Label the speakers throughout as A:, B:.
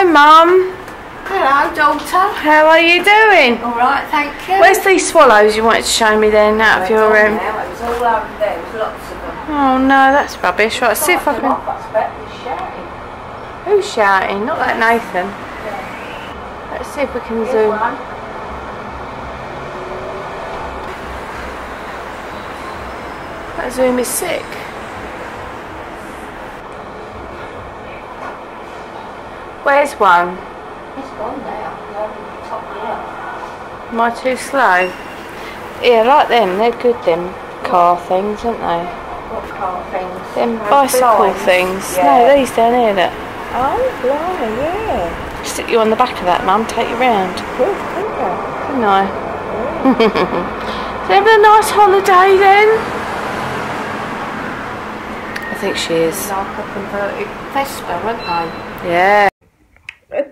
A: Mum.
B: Hello, daughter.
A: How are you doing?
B: All right, thank you.
A: Where's these swallows you wanted to show me then, out of your room?
B: It was all over there. There was lots of them.
A: Oh no, that's rubbish. Right, see if I can...
B: Shouting.
A: Who's shouting? Not like Nathan.
B: Yeah.
A: Let's see if we can zoom. That zoom is sick. Where's one?
B: It's gone now. Top left.
A: Am I too slow? Yeah, like them. They're good, them car things, aren't they?
B: What car things?
A: Them bicycle
B: blinds.
A: things.
B: Yeah.
A: No, these down here, look.
B: Oh, blimey, yeah.
A: Stick you on the back of that, Mum. Take you round.
B: Good, couldn't
A: Didn't I? So having a nice holiday then? I think she is.
B: like a converted Vespa, weren't they?
A: Yeah.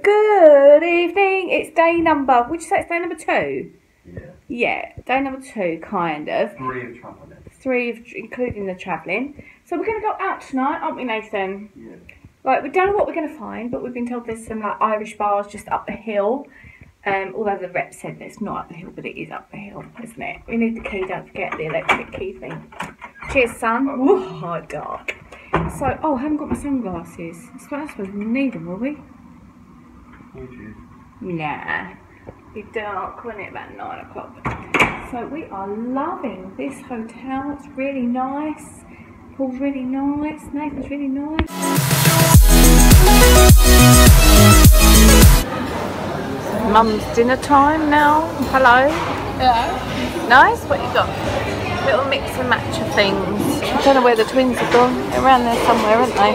A: Good evening. It's day number. Would you say it's day number 2?
C: Yeah.
A: Yeah, day number 2, kind of.
C: 3 of travelling.
A: 3 of including the travelling. So we're going to go out tonight, aren't we, Nathan?
C: Yeah.
A: Right, we don't know what we're going to find, but we've been told there's some like Irish bars just up the hill. Although the rep said that it's not up the hill, but it is up the hill, isn't it? We need the key, don't forget the electric key thing. Cheers, son. Whoa, dark. So, oh, I haven't got my sunglasses. I suppose we'll need them, will we? Nah. It'll be dark, won't it, about 9 o'clock. So we are loving this hotel. It's really nice. Paul's really nice. Nathan's really nice. Mum's dinner time now. Hello.
B: Hello.
A: Nice. What you got? Little mix and match of things. I don't know where the twins have gone. They're around there somewhere, aren't they?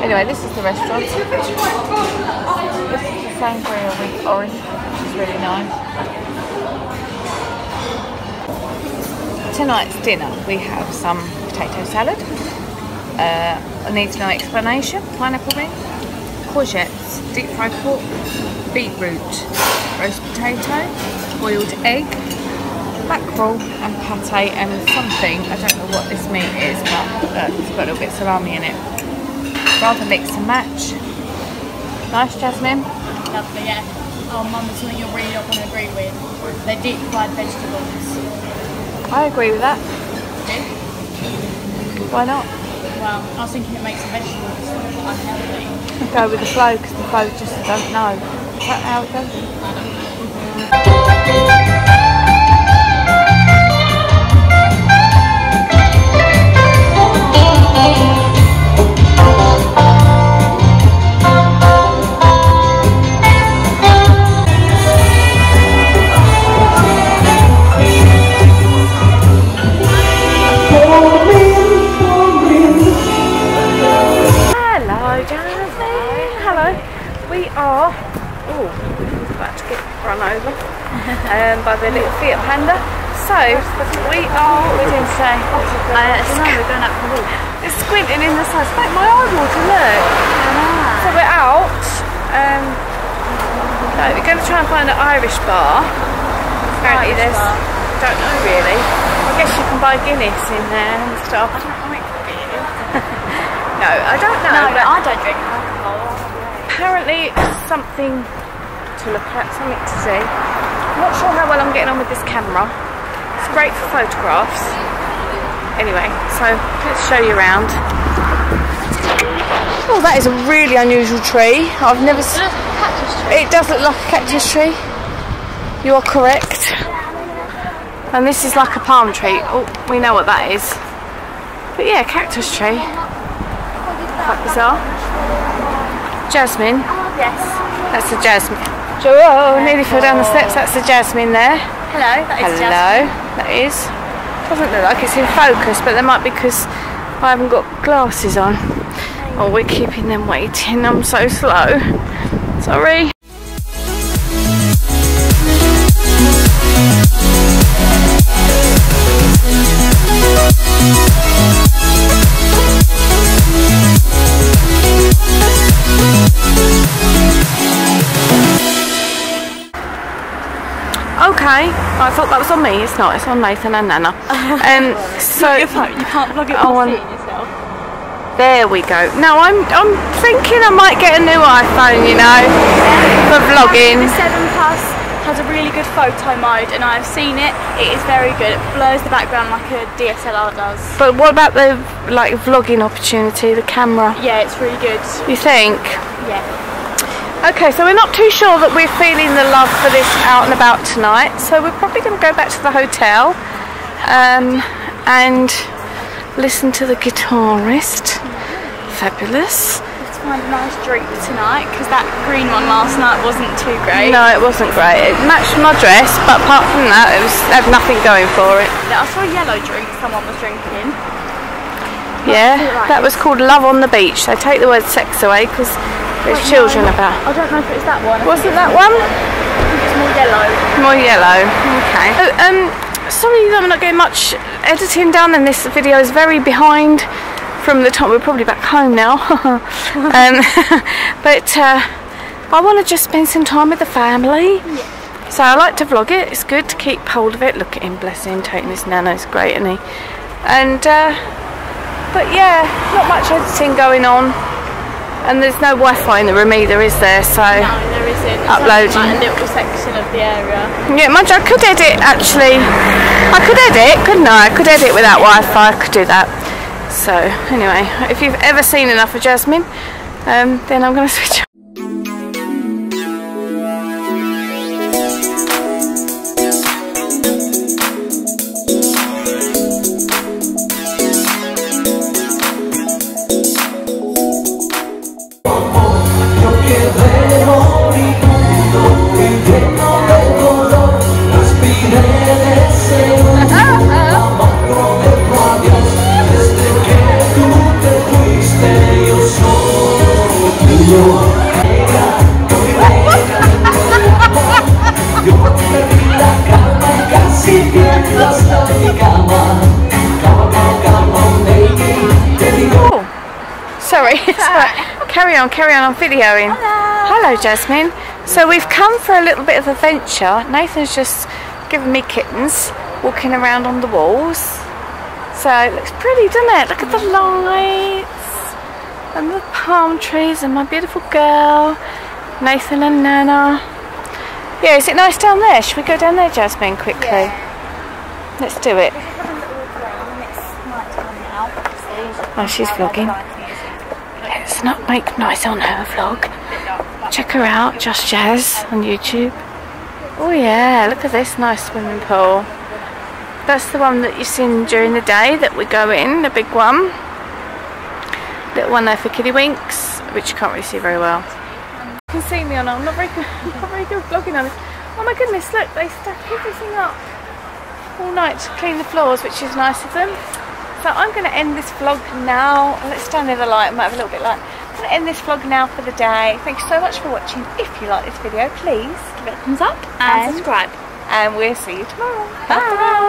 A: Anyway, this is the restaurant. This is the sangria with orange, which is really nice. Tonight's dinner, we have some potato salad. Needs no explanation. Pineapple ring, courgettes, deep fried pork, beetroot, roast potato, boiled egg, mackerel and pate and something, I don't know what this meat is, but it's got a little bit of salami in it. Rather mix and match. Nice, Jasmine?
D: Lovely, yeah. Oh, Mum, there's something you're really not going to agree with. They're deep fried vegetables.
A: I agree with that.
D: Do?
A: Why not?
D: Well, I was thinking it makes the vegetables unhealthy.
A: Go with the flow, because the flow just don't know. Is that how it goes? By the little Fiat Panda. So we are, what are we doing today?
D: We're going up the wall.
A: It's squinting in the sun. It's like my eyewater, look. So we're out. So we're going to try and find an Irish bar. Apparently there's, don't know really. I guess you can buy Guinness in there and stuff.
D: I don't like beer.
A: No, I don't know.
D: No,
A: but
D: I don't drink alcohol.
A: apparently something to look at, something to see. I'm not sure how well I'm getting on with this camera. It's great for photographs. Anyway, so let's show you around. Oh, that is a really unusual tree. I've never seen. It does look like a cactus tree. You are correct. And this is like a palm tree. Oh, we know what that is. But yeah, cactus tree. Quite bizarre. Jasmine.
D: Yes.
A: That's a jasmine. Oh, nearly fell down the steps. That's a jasmine there.
D: Hello, that is
A: Hello, that is. Doesn't look like it's in focus, but that might be because I haven't got glasses on. Oh, we're keeping them waiting. I'm so slow. Sorry. Okay, I thought that was on me. It's not. It's on Nathan and Nana. So
D: your phone. You can't vlog it while seeing yourself.
A: There we go. Now I'm thinking I might get a new iPhone, you know, for vlogging.
D: The 7 Plus has a really good photo mode, and I've seen it. It is very good. It blurs the background like a DSLR does.
A: But what about the like vlogging opportunity? The camera?
D: Yeah, it's really good.
A: You think?
D: Yeah.
A: Okay, so we're not too sure that we're feeling the love for this out and about tonight, so we're probably going to go back to the hotel and listen to the guitarist. Fabulous.
D: Let's find a nice drink tonight, because that green one last night wasn't too great.
A: No, it wasn't great. It matched my dress, but apart from that, it had nothing going for it.
D: I saw a yellow drink someone was drinking.
A: Yeah, that was called Love on the Beach. So take the word sex away, because there's children about.
D: I don't know if it's that one.
A: Wasn't that one?
D: I think it's more yellow.
A: More yellow. Okay. Sorry that I'm not getting much editing done, and this video is very behind from the time. We're probably back home now. But I want to just spend some time with the family. Yeah. So I like to vlog it. It's good to keep hold of it. Look at him, bless him, taking his nano. It's great, isn't he? And but yeah, not much editing going on. And there's no Wi-Fi in the room either, is there? So
D: no, there isn't.
A: Uploading.
D: Like a little section of the area.
A: Yeah, mind you, I could edit actually. I could edit, couldn't I? I could edit without Wi-Fi. I could do that. So anyway, if you've ever seen enough of Jasmine, then I'm going to switch. Sorry, carry on, I'm videoing. Hello Jasmine. So we've come for a little bit of adventure. Nathan's just given me kittens walking around on the walls. So it looks pretty, doesn't it? Look at the lights and the palm trees and my beautiful girl, Nathan and Nana. Yeah, is it nice down there? Should we go down there, Jasmine, quickly? Yeah. Let's do it. Oh, she's vlogging. Let's not make noise on her vlog. Check her out, Just Jazz on YouTube. Oh yeah, look at this nice swimming pool. That's the one that you've seen during the day that we go in, the big one. Little one there for kiddie winks, which you can't really see very well. You can see me on, I'm not very good vlogging on this. Oh my goodness, look, they stack everything up all night to clean the floors, which is nice of them. So I'm going to end this vlog now. Let's stand near the light, I might have a little bit light. I'm going to end this vlog now for the day. Thank you so much for watching. If you like this video, please give it a thumbs up and subscribe. And we'll see you tomorrow. Bye.